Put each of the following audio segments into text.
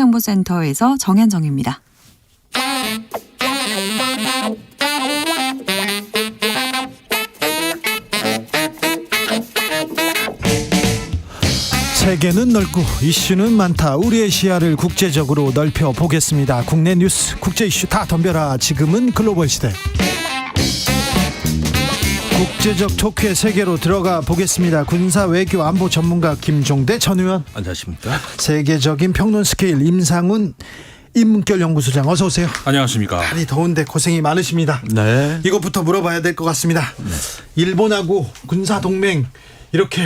국제정보센터에서 정현정입니다. 세계는 넓고 이슈는 많다. 우리의 시야를 국제적으로 넓혀 보겠습니다. 국내 뉴스, 국제 이슈 다 덤벼라. 지금은 글로벌 시대. 국제적 토크의 세계로 들어가 보겠습니다. 군사 외교 안보 전문가 김종대 전 의원. 안녕하십니까. 세계적인 평론 스케일 임상훈 인문결 연구소장, 어서 오세요. 안녕하십니까. 날이 더운데 고생이 많으십니다. 네. 이것부터 물어봐야 될 것 같습니다. 네. 일본하고 군사 동맹 이렇게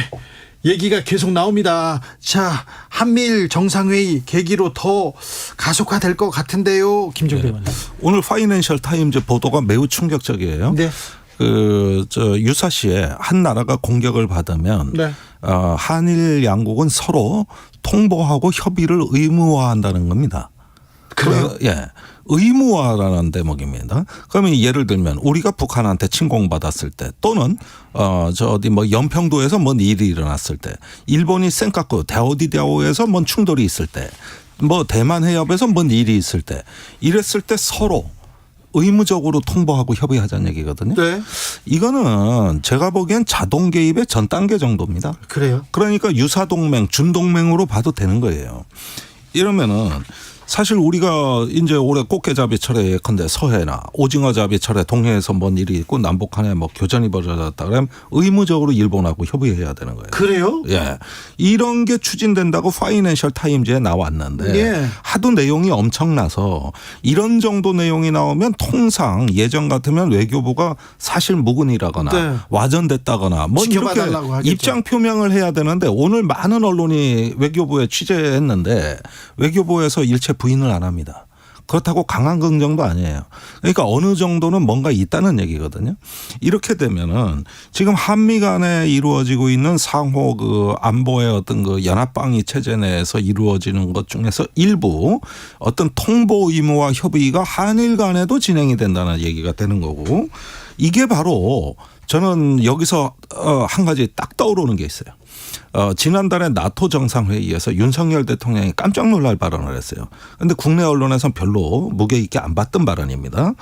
얘기가 계속 나옵니다. 자, 한미일 정상회의 계기로 더 가속화될 것 같은데요, 김종대 의원. 오늘 파이낸셜 타임즈 보도가 매우 충격적이에요. 네. 유사시에 한 나라가 공격을 받으면 네. 한일 양국은 서로 통보하고 협의를 의무화한다는 겁니다. 그래요? 예. 의무화라는 대목입니다. 그러면 예를 들면 우리가 북한한테 침공받았을 때 또는 연평도에서 뭔 일이 일어났을 때, 일본이 센카쿠 다오디다오에서 뭔 충돌이 있을 때, 대만 해협에서 뭔 일이 있을 때, 이랬을 때 서로 의무적으로 통보하고 협의하자는 얘기거든요. 네. 이거는 제가 보기엔 자동 개입의 전 단계 정도입니다. 그래요? 그러니까 유사동맹, 준동맹으로 봐도 되는 거예요. 이러면은 사실 우리가 이제 올해 꽃게잡이철에 예컨대 서해나 오징어잡이철에 동해에서 뭔 일이 있고 남북한에 교전이 벌어졌다 그러면 의무적으로 일본하고 협의해야 되는 거예요. 그래요? 예. 이런 게 추진된다고 파이낸셜 타임즈에 나왔는데 예. 하도 내용이 엄청나서 이런 정도 내용이 나오면 통상 예전 같으면 외교부가 사실 무근이라거나 네. 와전됐다거나 이렇게 하겠죠. 입장 표명을 해야 되는데 오늘 많은 언론이 외교부에 취재했는데 외교부에서 일체 부인을 안 합니다. 그렇다고 강한 긍정도 아니에요. 그러니까 어느 정도는 뭔가 있다는 얘기거든요. 이렇게 되면은 지금 한미 간에 이루어지고 있는 상호 안보의 어떤 연합방위 체제 내에서 이루어지는 것 중에서 일부 어떤 통보 의무와 협의가 한일 간에도 진행이 된다는 얘기가 되는 거고, 이게 바로 저는 여기서 한 가지 딱 떠오르는 게 있어요. 지난달에 나토 정상회의에서 윤석열 대통령이 깜짝 놀랄 발언을 했어요. 그런데 국내 언론에서는 별로 무게 있게 안 봤던 발언입니다.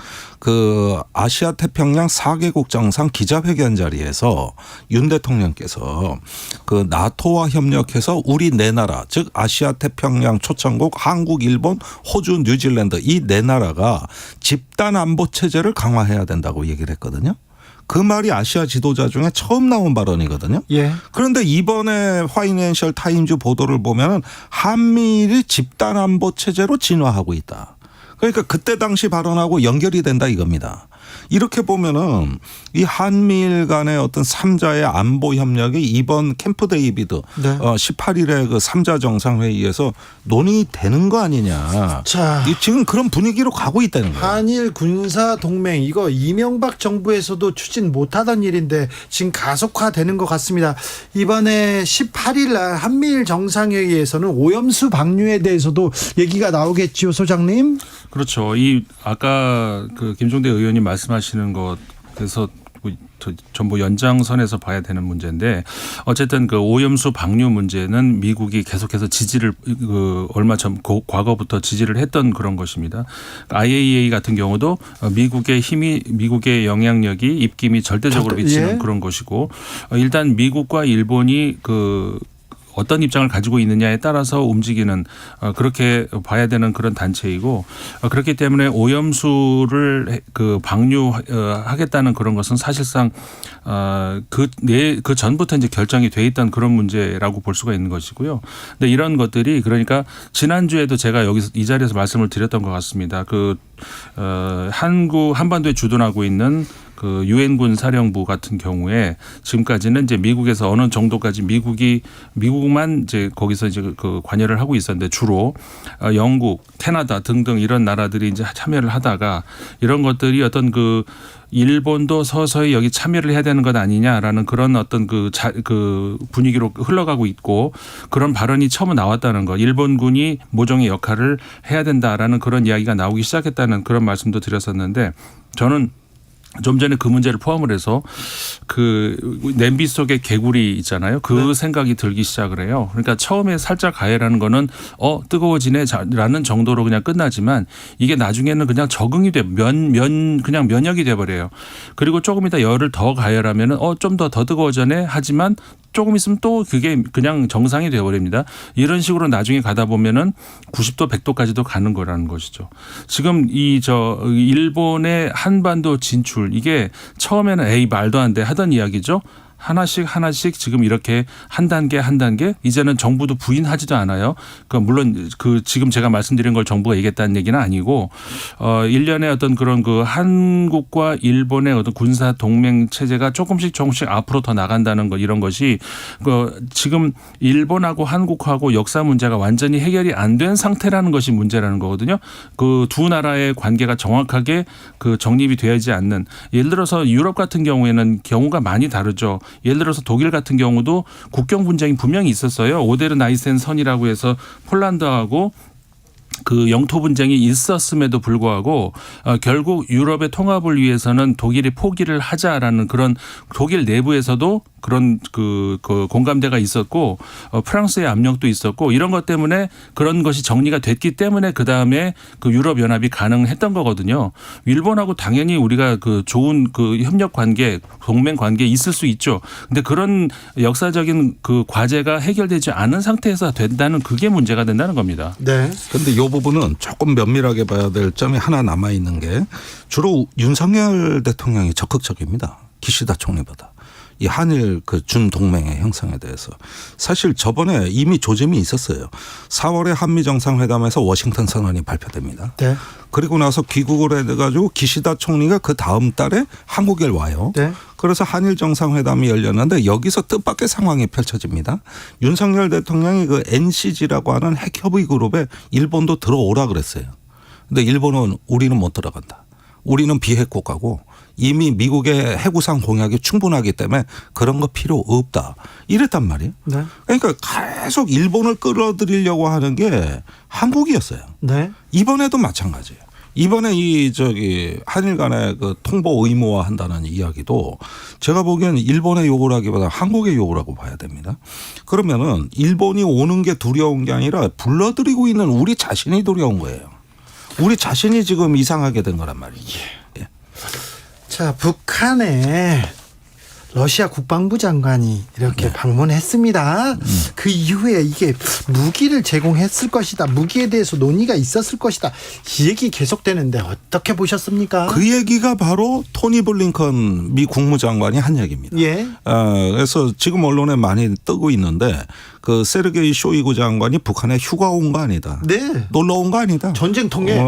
아시아 태평양 4개국 정상 기자회견 자리에서 윤 대통령께서 나토와 협력해서 우리 네 나라, 즉 아시아 태평양 초청국 한국, 일본, 호주, 뉴질랜드 이 네 나라가 집단 안보 체제를 강화해야 된다고 얘기를 했거든요. 그 말이 아시아 지도자 중에 처음 나온 발언이거든요. 예. 그런데 이번에 파이낸셜 타임즈 보도를 보면은 한미일이 집단 안보 체제로 진화하고 있다. 그러니까 그때 당시 발언하고 연결이 된다 이겁니다. 이렇게 보면은 이 한미일 간의 어떤 3자의 안보 협력이 이번 캠프 데이비드 네. 18일에 3자 정상회의에서 논의되는 거 아니냐. 자, 지금 그런 분위기로 가고 있다는 거예요. 한일 군사 동맹, 이거 이명박 정부에서도 추진 못하던 일인데 지금 가속화되는 것 같습니다. 이번에 18일 날 한미일 정상회의에서는 오염수 방류에 대해서도 얘기가 나오겠지요, 소장님? 그렇죠. 아까 김종대 의원이 말씀하시는 것, 그래서 전부 연장선에서 봐야 되는 문제인데, 어쨌든 오염수 방류 문제는 미국이 계속해서 지지를 얼마 전 과거부터 지지를 했던 그런 것입니다. IAEA 같은 경우도 미국의 영향력이 입김이 절대적으로 미치는 예. 그런 것이고, 일단 미국과 일본이 어떤 입장을 가지고 있느냐에 따라서 움직이는, 그렇게 봐야 되는 그런 단체이고, 그렇기 때문에 오염수를 방류하겠다는 그런 것은 사실상 그 전부터 이제 결정이 돼 있던 그런 문제라고 볼 수가 있는 것이고요. 근데 이런 것들이, 그러니까 지난주에도 제가 여기서 이 자리에서 말씀을 드렸던 것 같습니다. 한반도에 주둔하고 있는 유엔군 사령부 같은 경우에 지금까지는 이제 미국에서 어느 정도까지 미국만 이제 거기서 이제 관여를 하고 있었는데, 주로 영국, 캐나다 등등 이런 나라들이 이제 참여를 하다가 이런 것들이 어떤 일본도 서서히 여기 참여를 해야 되는 것 아니냐라는 그런 어떤 분위기로 흘러가고 있고, 그런 발언이 처음 나왔다는 것, 일본군이 모종의 역할을 해야 된다라는 그런 이야기가 나오기 시작했다는 그런 말씀도 드렸었는데, 저는 좀 전에 그 문제를 포함을 해서 그 냄비 속에 개구리 있잖아요. 그 네. 생각이 생각이 들기 시작을 해요. 그러니까 처음에 살짝 가해라는 거는 뜨거워지네라는 정도로 그냥 끝나지만 이게 나중에는 그냥 적응이 돼 그냥 면역이 돼 버려요. 그리고 조금 이따 열을 더 가열하면은 좀 더 뜨거워져네 하지만 조금 있으면 또 그게 그냥 정상이 되어버립니다. 이런 식으로 나중에 가다 보면은 90도, 100도까지도 가는 거라는 것이죠. 지금 일본의 한반도 진출 이게 처음에는 말도 안 돼 하던 이야기죠. 하나씩 지금 이렇게 한 단계 이제는 정부도 부인하지도 않아요. 물론 지금 제가 말씀드린 걸 정부가 얘기했다는 얘기는 아니고 일련의 어떤 그런 한국과 일본의 어떤 군사 동맹 체제가 조금씩 앞으로 더 나간다는 거 이런 것이 지금 일본하고 한국하고 역사 문제가 완전히 해결이 안 된 상태라는 것이 문제라는 거거든요. 그 두 나라의 관계가 정확하게 정립이 되어야지 않는 예를 들어서 유럽 같은 경우에는 경우가 많이 다르죠. 예를 들어서 독일 같은 경우도 국경 분쟁이 분명히 있었어요. 오데르나이센 선이라고 해서 폴란드하고 그 영토 분쟁이 있었음에도 불구하고 결국 유럽의 통합을 위해서는 독일이 포기를 하자라는 그런 독일 내부에서도 그런 그 공감대가 있었고 프랑스의 압력도 있었고 이런 것 때문에 그런 것이 정리가 됐기 때문에 그 다음에 그 유럽 연합이 가능했던 거거든요. 일본하고 당연히 우리가 좋은 협력 관계, 동맹 관계 있을 수 있죠. 근데 그런 역사적인 과제가 해결되지 않은 상태에서 된다는 그게 문제가 된다는 겁니다. 네. 그런데 이 부분은 조금 면밀하게 봐야 될 점이 하나 남아 있는 게 주로 윤석열 대통령이 적극적입니다. 기시다 총리보다. 이 한일 준동맹의 형성에 대해서. 사실 저번에 이미 조짐이 있었어요. 4월에 한미 정상회담에서 워싱턴 선언이 발표됩니다. 네. 그리고 나서 귀국을 해가지고 기시다 총리가 그 다음 달에 한국에 와요. 네. 그래서 한일 정상회담이 열렸는데 여기서 뜻밖의 상황이 펼쳐집니다. 윤석열 대통령이 NCG라고 하는 핵협의 그룹에 일본도 들어오라 그랬어요. 근데 일본은 우리는 못 들어간다. 우리는 비핵 국가고 이미 미국의 해구상 공약이 충분하기 때문에 그런 거 필요 없다. 이랬단 말이에요. 네. 그러니까 계속 일본을 끌어들이려고 하는 게 한국이었어요. 네. 이번에도 마찬가지예요. 이번에 한일 간의 통보 의무화한다는 이야기도 제가 보기에는 일본의 요구라기보다 한국의 요구라고 봐야 됩니다. 그러면은 일본이 오는 게 두려운 게 아니라 불러들이고 있는 우리 자신이 두려운 거예요. 우리 자신이 지금 이상하게 된 거란 말이죠. 예. 자, 북한에 러시아 국방부 장관이 이렇게 방문했습니다. 그 이후에 이게 무기를 제공했을 것이다. 무기에 대해서 논의가 있었을 것이다. 이 얘기 계속되는데 어떻게 보셨습니까? 그 얘기가 바로 토니 블링컨 미 국무장관이 한 얘기입니다. 예. 그래서 지금 언론에 많이 뜨고 있는데 세르게이 쇼이구 장관이 북한에 휴가 온 거 아니다. 네. 놀러 온 거 아니다. 전쟁통에.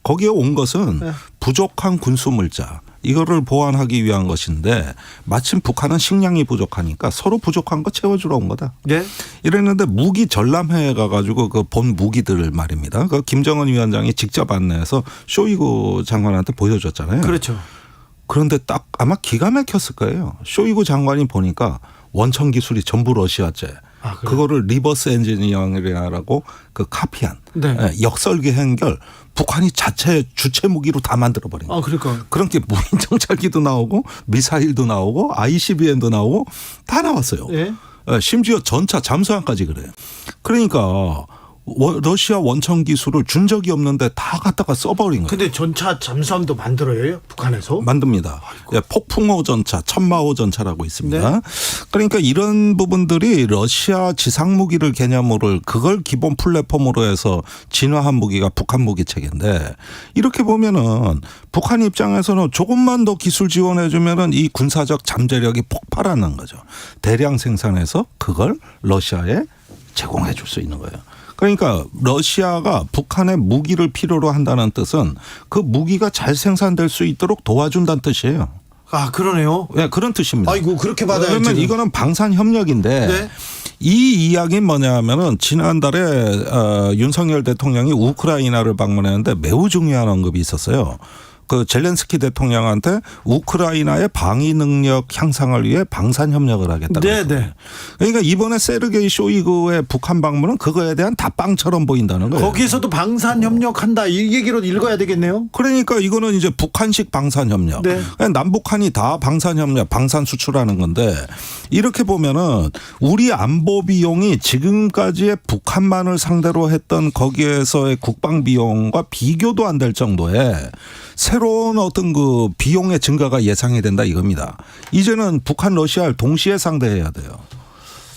거기에 온 것은 네. 부족한 군수물자. 이거를 보완하기 위한 것인데 마침 북한은 식량이 부족하니까 서로 부족한 거 채워주러 온 거다. 네. 이랬는데 무기 전람회에 가가지고 본 무기들 말입니다. 김정은 위원장이 직접 안내해서 쇼이구 장관한테 보여줬잖아요. 그렇죠. 그런데 딱 아마 기가 막혔을 거예요. 쇼이구 장관이 보니까 원천 기술이 전부 러시아제. 그거를 리버스 엔지니어링이라고 카피한 네. 역설계 행결 북한이 자체 주체 무기로 다 만들어 버린 거예요. 그러니까. 그런 게 무인 정찰기도 나오고 미사일도 나오고 ICBM도 나오고 다 나왔어요. 예. 심지어 전차 잠수함까지 그래요. 그러니까 러시아 원천 기술을 준 적이 없는데 다 갖다가 써버린 거예요. 근데 전차 잠수함도 만들어요? 북한에서? 만듭니다. 폭풍호 전차, 천마호 전차라고 있습니다. 네. 그러니까 이런 부분들이 러시아 지상무기를 개념으로 그걸 기본 플랫폼으로 해서 진화한 무기가 북한 무기 체계인데 이렇게 보면은 북한 입장에서는 조금만 더 기술 지원해 주면은 이 군사적 잠재력이 폭발하는 거죠. 대량 생산해서 그걸 러시아에 제공해 줄 수 있는 거예요. 그러니까 러시아가 북한의 무기를 필요로 한다는 뜻은 그 무기가 잘 생산될 수 있도록 도와준다는 뜻이에요. 그러네요. 네, 그런 뜻입니다. 아이고, 그렇게 받아야죠. 그러면 이거는 방산 협력인데 네. 이 이야기는 뭐냐면은 지난달에 윤석열 대통령이 우크라이나를 방문했는데 매우 중요한 언급이 있었어요. 그 젤렌스키 대통령한테 우크라이나의 방위 능력 향상을 위해 방산 협력을 하겠다고. 네. 그러니까 이번에 세르게이 쇼이그의 북한 방문은 그거에 대한 답방처럼 보인다는 거예요. 거기에서도 방산 협력한다 이 얘기로 읽어야 되겠네요. 그러니까 이거는 이제 북한식 방산 협력. 네. 남북한이 다 방산 협력, 방산 수출하는 건데 이렇게 보면은 우리 안보 비용이 지금까지의 북한만을 상대로 했던 거기에서의 국방 비용과 비교도 안 될 정도의 새로운 어떤 그 비용의 증가가 예상이 된다 이겁니다. 이제는 북한, 러시아를 동시에 상대해야 돼요.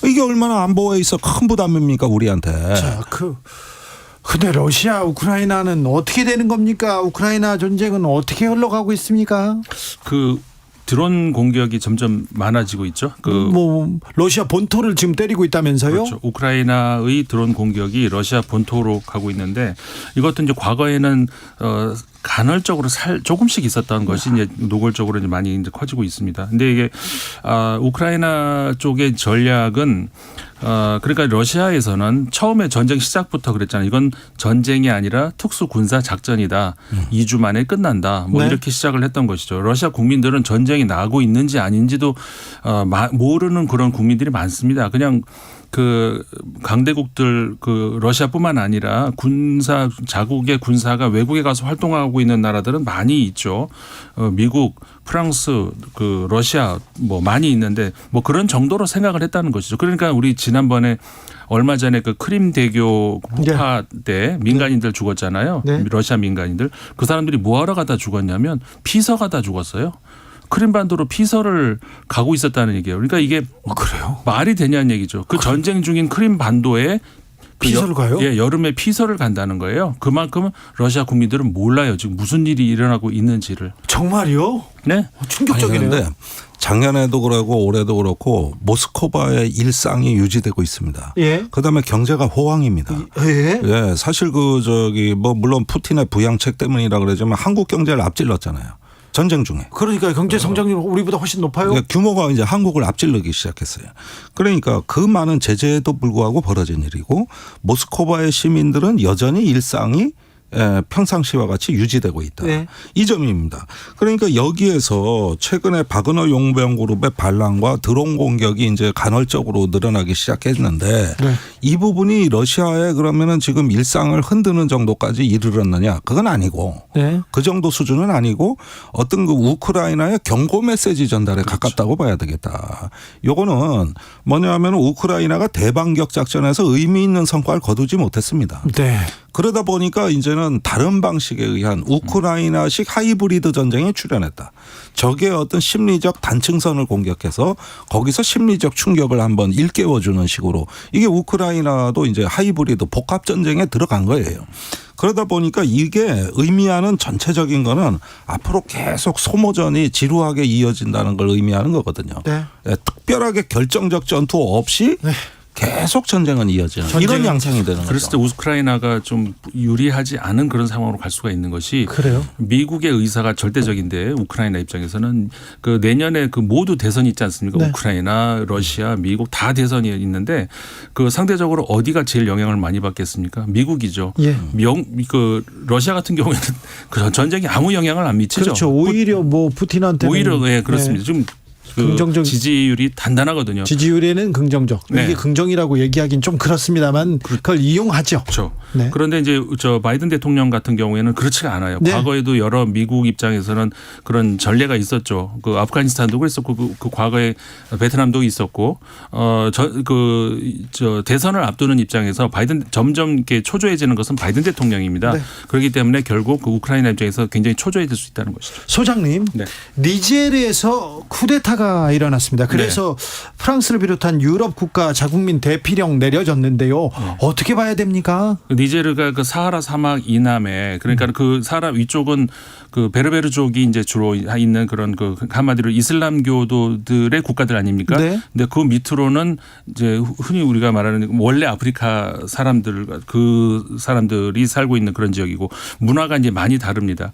이게 얼마나 안보에 있어 큰 부담입니까 우리한테. 자, 근데 러시아, 우크라이나는 어떻게 되는 겁니까? 우크라이나 전쟁은 어떻게 흘러가고 있습니까? 그 드론 공격이 점점 많아지고 있죠. 러시아 본토를 지금 때리고 있다면서요? 그렇죠. 우크라이나의 드론 공격이 러시아 본토로 가고 있는데 이것도 이제 과거에는 간헐적으로 조금씩 있었던 것이 이제 노골적으로 이제 많이 이제 커지고 있습니다. 근데 이게 우크라이나 쪽의 전략은 그러니까 러시아에서는 처음에 전쟁 시작부터 그랬잖아요. 이건 전쟁이 아니라 특수 군사 작전이다. 2주 만에 끝난다. 뭐 네. 이렇게 시작을 했던 것이죠. 러시아 국민들은 전쟁이 나고 있는지 아닌지도 모르는 그런 국민들이 많습니다. 그냥 그 강대국들 그 러시아뿐만 아니라 자국의 군사가 외국에 가서 활동하고 있는 나라들은 많이 있죠. 미국, 프랑스, 그 러시아 뭐 많이 있는데 뭐 그런 정도로 생각을 했다는 것이죠. 그러니까 우리 지난번에 얼마 전에 그 크림 대교 폭파 때 민간인들 죽었잖아요. 네. 러시아 민간인들. 그 사람들이 뭐하러 가다 죽었냐면 피서 가다 죽었어요. 크림반도로 피서를 가고 있었다는 얘기예요. 그러니까 이게 그래요? 말이 되냐는 얘기죠. 그 전쟁 중인 크림반도에 피서를 가요? 예, 여름에 피서를 간다는 거예요. 그만큼 러시아 국민들은 몰라요. 지금 무슨 일이 일어나고 있는지를. 정말요? 네. 충격적이네요. 그런데 작년에도 그러고 올해도 그렇고 모스크바의 일상이 유지되고 있습니다. 예. 그다음에 경제가 호황입니다. 예. 예, 사실 물론 푸틴의 부양책 때문이라 그러지만 한국 경제를 앞질렀잖아요. 전쟁 중에. 그러니까 경제 성장률 우리보다 훨씬 높아요. 그러니까 규모가 이제 한국을 앞질르기 시작했어요. 그러니까 그 많은 제재에도 불구하고 벌어진 일이고 모스크바의 시민들은 여전히 일상이 평상시와 같이 유지되고 있다. 네. 이 점입니다. 그러니까 여기에서 최근에 바그너 용병그룹의 반란과 드론 공격이 이제 간헐적으로 늘어나기 시작했는데 네. 이 부분이 러시아의 그러면은 지금 일상을 흔드는 정도까지 이르렀느냐? 그건 아니고 네. 그 정도 수준은 아니고 어떤 그 우크라이나의 경고 메시지 전달에 가깝다고 봐야 되겠다. 요거는 뭐냐면 우크라이나가 대반격 작전에서 의미 있는 성과를 거두지 못했습니다. 네. 그러다 보니까 이제는 다른 방식에 의한 우크라이나식 하이브리드 전쟁에 출현했다. 적의 어떤 심리적 단층선을 공격해서 거기서 심리적 충격을 한번 일깨워주는 식으로 이게 우크라이나도 이제 하이브리드 복합 전쟁에 들어간 거예요. 그러다 보니까 이게 의미하는 전체적인 거는 앞으로 계속 소모전이 지루하게 이어진다는 걸 의미하는 거거든요. 네. 특별하게 결정적 전투 없이 네. 계속 전쟁은 이어지는 이런 양상이 되는 그랬을 때 거죠. 우크라이나가 좀 유리하지 않은 그런 상황으로 갈 수가 있는 것이 그래요? 미국의 의사가 절대적인데 우크라이나 입장에서는 그 내년에 그 모두 대선이 있지 않습니까? 네. 우크라이나, 러시아, 미국 다 대선이 있는데 그 상대적으로 어디가 제일 영향을 많이 받겠습니까? 미국이죠. 예. 그 러시아 같은 경우에는 그 전쟁이 아무 영향을 안 미치죠. 그렇죠. 오히려 뭐 푸틴한테는 오히려 예, 그렇습니다. 지금 그 긍정적 지지율이 단단하거든요. 지지율에는 긍정적. 네. 이게 긍정이라고 얘기하기는 좀 그렇습니다만 그걸 이용하죠. 그렇죠. 네. 그런데 이제 바이든 대통령 같은 경우에는 그렇지가 않아요. 네. 과거에도 여러 미국 입장에서는 그런 전례가 있었죠. 그 아프가니스탄도 그랬었고 그 과거에 베트남도 있었고 대선을 앞두는 입장에서 바이든 점점 이렇게 초조해지는 것은 바이든 대통령입니다. 네. 그렇기 때문에 결국 그 우크라이나 입장에서 굉장히 초조해질 수 있다는 것이죠. 소장님, 네. 니제르에서 쿠데타가 일어났습니다. 그래서 프랑스를 비롯한 유럽 국가 자국민 대피령 내려졌는데요. 어떻게 봐야 됩니까? 니제르가 그 사하라 사막 이남에 그러니까 그 사하라 위쪽은 그 베르베르족이 이제 주로 있는 그런 그 한마디로 이슬람교도들의 국가들 아닙니까? 네. 근데 그 밑으로는 이제 흔히 우리가 말하는 원래 아프리카 사람들 그 사람들이 살고 있는 그런 지역이고 문화가 이제 많이 다릅니다.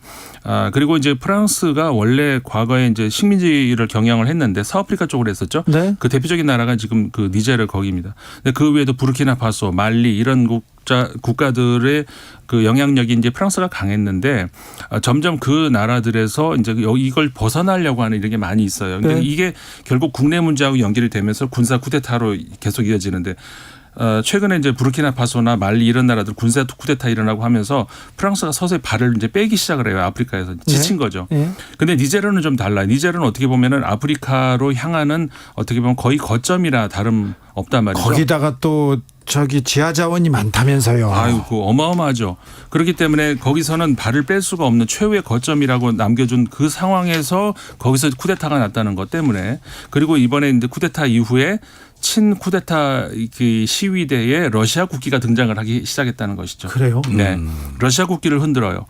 그리고 이제 프랑스가 원래 과거에 이제 식민지를 경영을 했는데 서아프리카 쪽으로 했었죠. 네. 그 대표적인 나라가 지금 그 니제르 거기입니다. 근데 그 외에도 부르키나파소, 말리 이런 국가들의 그 영향력이 이제 프랑스가 강했는데 점점 그 나라들에서 이제 이걸 벗어나려고 하는 이런 게 많이 있어요. 근데 네. 이게 결국 국내 문제하고 연결이 되면서 군사 쿠데타로 계속 이어지는데 최근에 이제 부르키나파소나 말리 이런 나라들 군사 쿠데타 일어나고 하면서 프랑스가 서서히 발을 이제 빼기 시작을 해요. 아프리카에서 지친 거죠. 네. 근데 니제르는 좀 달라요. 니제르는 어떻게 보면은 아프리카로 향하는 어떻게 보면 거의 거점이라 다름 없단 말이죠. 거기다가 또 저기 지하 자원이 많다면서요. 아이고 어마어마하죠. 그렇기 때문에 거기서는 발을 뺄 수가 없는 최후의 거점이라고 남겨준 그 상황에서 거기서 쿠데타가 났다는 것 때문에 그리고 이번에 이제 쿠데타 이후에 친 쿠데타 그 시위대에 러시아 국기가 등장을 하기 시작했다는 것이죠. 그래요? 네, 러시아 국기를 흔들어요.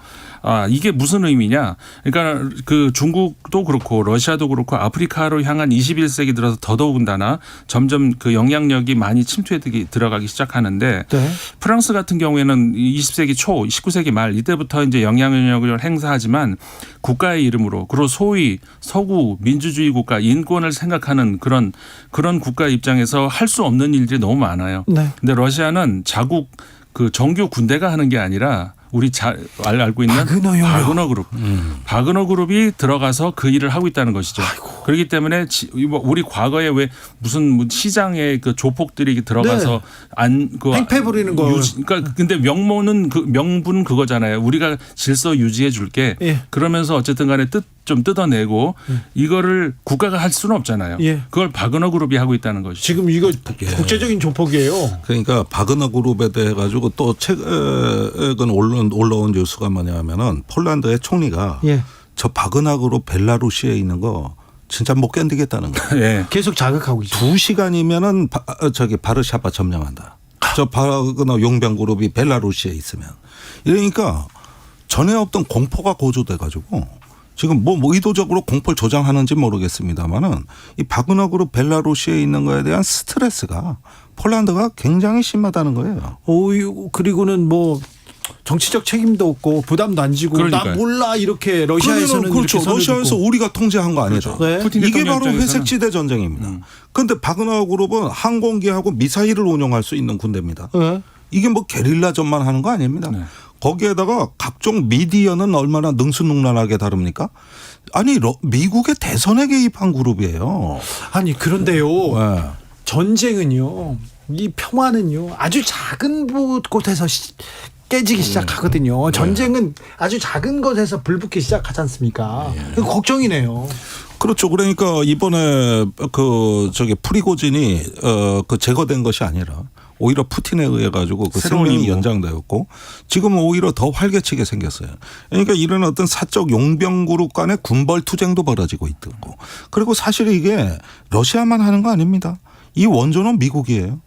이게 무슨 의미냐? 그러니까 그 중국도 그렇고 러시아도 그렇고 아프리카로 향한 21세기 들어서 더더군다나 점점 그 영향력이 많이 침투해 들어가기 시작하는데 네. 프랑스 같은 경우에는 20세기 초, 19세기 말 이때부터 이제 영향력을 행사하지만 국가의 이름으로 그리고 소위 서구 민주주의 국가 인권을 생각하는 그런 국가 입장에서 할 수 없는 일들이 너무 많아요. 네. 근데 러시아는 자국 그 정규 군대가 하는 게 아니라 우리 알고 있는 바그너요. 바그너 그룹. 바그너 그룹이 들어가서 그 일을 하고 있다는 것이죠. 그렇기 때문에 우리 과거에 왜 무슨 시장에 그 조폭들이 들어가서 팽패 부리는 거. 그러니까 근데 명분은 그거잖아요. 우리가 질서 유지해 줄게. 예. 그러면서 어쨌든 간에 좀 뜯어내고 이거를 국가가 할 수는 없잖아요. 예. 그걸 바그너 그룹이 하고 있다는 것이죠. 지금 이거 국제적인 조폭이에요. 그러니까 바그너 그룹에 대해 가지고 또 최근 올라온 뉴스가 뭐냐면은 폴란드의 총리가 예. 저 바그너 그룹 벨라루시에 있는 거 진짜 못 견디겠다는 거예요. 예. 계속 자극하고 있죠. 2시간이면은 저기 바르샤바 점령한다. 저 바그너 용병 그룹이 벨라루시에 있으면 이러니까 전에 없던 공포가 고조돼 가지고 지금 뭐 의도적으로 공포를 조장하는지 모르겠습니다만은 이 바그너 그룹 벨라루시에 있는 거에 대한 스트레스가 폴란드가 굉장히 심하다는 거예요. 그리고는 뭐 정치적 책임도 없고 부담도 안 지고 그러니까요. 나 몰라 이렇게 러시아에서는 그렇죠. 이렇게 선을 러시아에서 긋고. 우리가 통제한 거 아니죠. 네. 푸틴 이게 대통령 바로 입장에서는 회색지대 전쟁입니다. 그런데 바그너 그룹은 항공기하고 미사일을 운용할 수 있는 군대입니다. 네. 이게 뭐 게릴라전만 하는 거 아닙니다. 네. 거기에다가 각종 미디어는 얼마나 능수능란하게 다릅니까? 아니 미국의 대선에 개입한 그룹이에요. 아니 그런데요. 네. 전쟁은요. 이 평화는요. 아주 작은 곳에서 깨지기 시작하거든요. 전쟁은 아주 작은 것에서 불붙기 시작하지 않습니까? 이거 걱정이네요. 그렇죠. 그러니까 이번에 프리고진이 그 제거된 것이 아니라 오히려 푸틴에 의해 가지고 그 생명이 연장되었고 지금은 오히려 더 활개치게 생겼어요. 그러니까 이런 어떤 사적 용병 그룹 간의 군벌 투쟁도 벌어지고 있고 그리고 사실 이게 러시아만 하는 거 아닙니다. 이 원조는 미국이에요.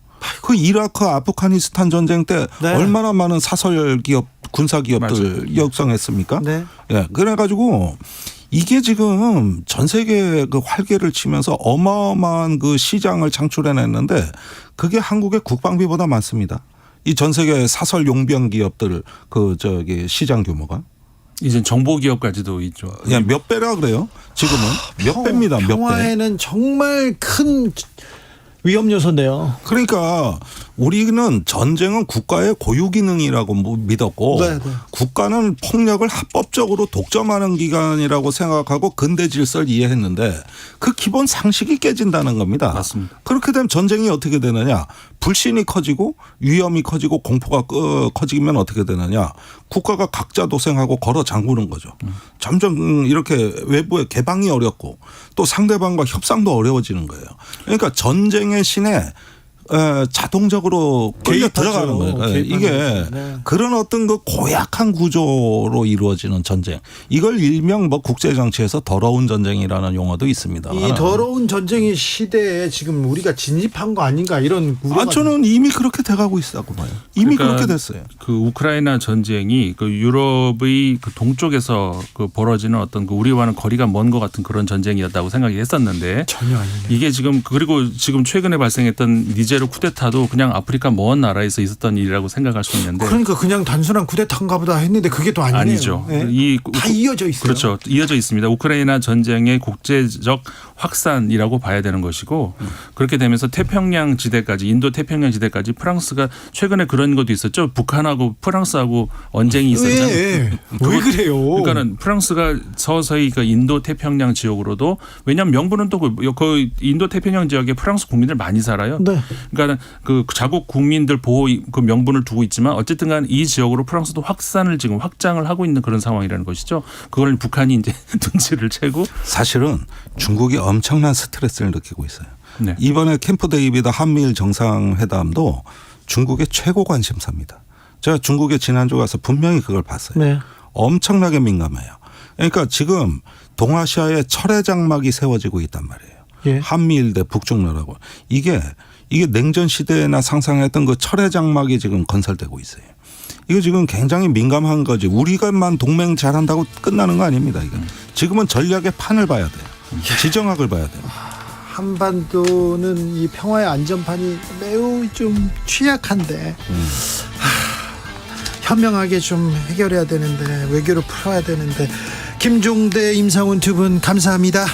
그 이라크 아프가니스탄 전쟁 때 네. 얼마나 많은 사설 기업 군사 기업들 역성했습니까? 네. 예. 그래가지고 이게 지금 전 세계 그 활개를 치면서 어마어마한 그 시장을 창출해냈는데 그게 한국의 국방비보다 많습니다. 이 전 세계 사설 용병 기업들 시장 규모가 이제 정보 기업까지도 있죠. 예, 몇 배라 그래요? 지금은 몇 배입니다. 몇 배. 평화에는 정말 큰 위험 요소인데요. 그러니까 우리는 전쟁은 국가의 고유 기능이라고 믿었고 네, 네. 국가는 폭력을 합법적으로 독점하는 기관이라고 생각하고 근대 질서를 이해했는데 그 기본 상식이 깨진다는 겁니다. 맞습니다. 그렇게 되면 전쟁이 어떻게 되느냐. 불신이 커지고 위험이 커지고 공포가 커지면 어떻게 되느냐. 국가가 각자 도생하고 걸어 잠그는 거죠. 점점 이렇게 외부의 개방이 어렵고 또 상대방과 협상도 어려워지는 거예요. 그러니까 전쟁의 신에 자동적으로 끌려 들어가는 거예요. 이게 네. 그런 어떤 그 고약한 구조로 이루어지는 전쟁. 이걸 일명 뭐 국제 정치에서 더러운 전쟁이라는 용어도 있습니다. 이 더러운 전쟁의 시대에 지금 우리가 진입한 거 아닌가 이런 우려가 저는 이미 그렇게 돼가고 있다고 봐요. 이미 그러니까 그렇게 됐어요. 그 우크라이나 전쟁이 그 유럽의 그 동쪽에서 그 벌어지는 어떤 그 우리와는 거리가 먼 것 같은 그런 전쟁이었다고 생각이 했었는데 전혀 아니네요. 이게 지금 그리고 지금 최근에 발생했던 니제르 실제로 쿠데타도 그냥 아프리카 먼 나라에서 있었던 일이라고 생각할 수 있는데 그러니까 그냥 단순한 쿠데타인가 보다 했는데 그게 또 아니네요. 아니죠. 네. 다 이어져 있어요. 그렇죠. 이어져 있습니다. 우크라이나 전쟁의 국제적 확산이라고 봐야 되는 것이고 그렇게 되면서 태평양 지대까지 인도 태평양 지대까지 프랑스가 최근에 그런 것도 있었죠. 북한하고 프랑스하고 언쟁이 있었잖아요. 왜 그래요? 그러니까는 프랑스가 서서히 그 인도 태평양 지역으로도 왜냐하면 명분은 또 그 인도 태평양 지역에 프랑스 국민들 많이 살아요. 네. 그러니까 그 자국 국민들 보호 그 명분을 두고 있지만 어쨌든간 이 지역으로 프랑스도 확장을 하고 있는 그런 상황이라는 것이죠. 그걸 북한이 이제 눈치를 채고 사실은 중국이 엄청난 스트레스를 느끼고 있어요. 네. 이번에 캠프 데이비드 한미일 정상회담도 중국의 최고 관심사입니다. 제가 중국에 지난주 가서 분명히 그걸 봤어요. 네. 엄청나게 민감해요. 그러니까 지금 동아시아에 철의 장막이 세워지고 있단 말이에요. 예. 한미일 대 북중러라고. 이게 냉전 시대나 상상했던 그 철의 장막이 지금 건설되고 있어요. 이거 지금 굉장히 민감한 거지. 우리가만 동맹 잘한다고 끝나는 거 아닙니다. 이거. 지금은 전략의 판을 봐야 돼요. 지정학을 봐야 돼요. 한반도는 이 평화의 안전판이 매우 좀 취약한데 현명하게 좀 해결해야 되는데 외교로 풀어야 되는데 김종대 임상훈 두 분 감사합니다.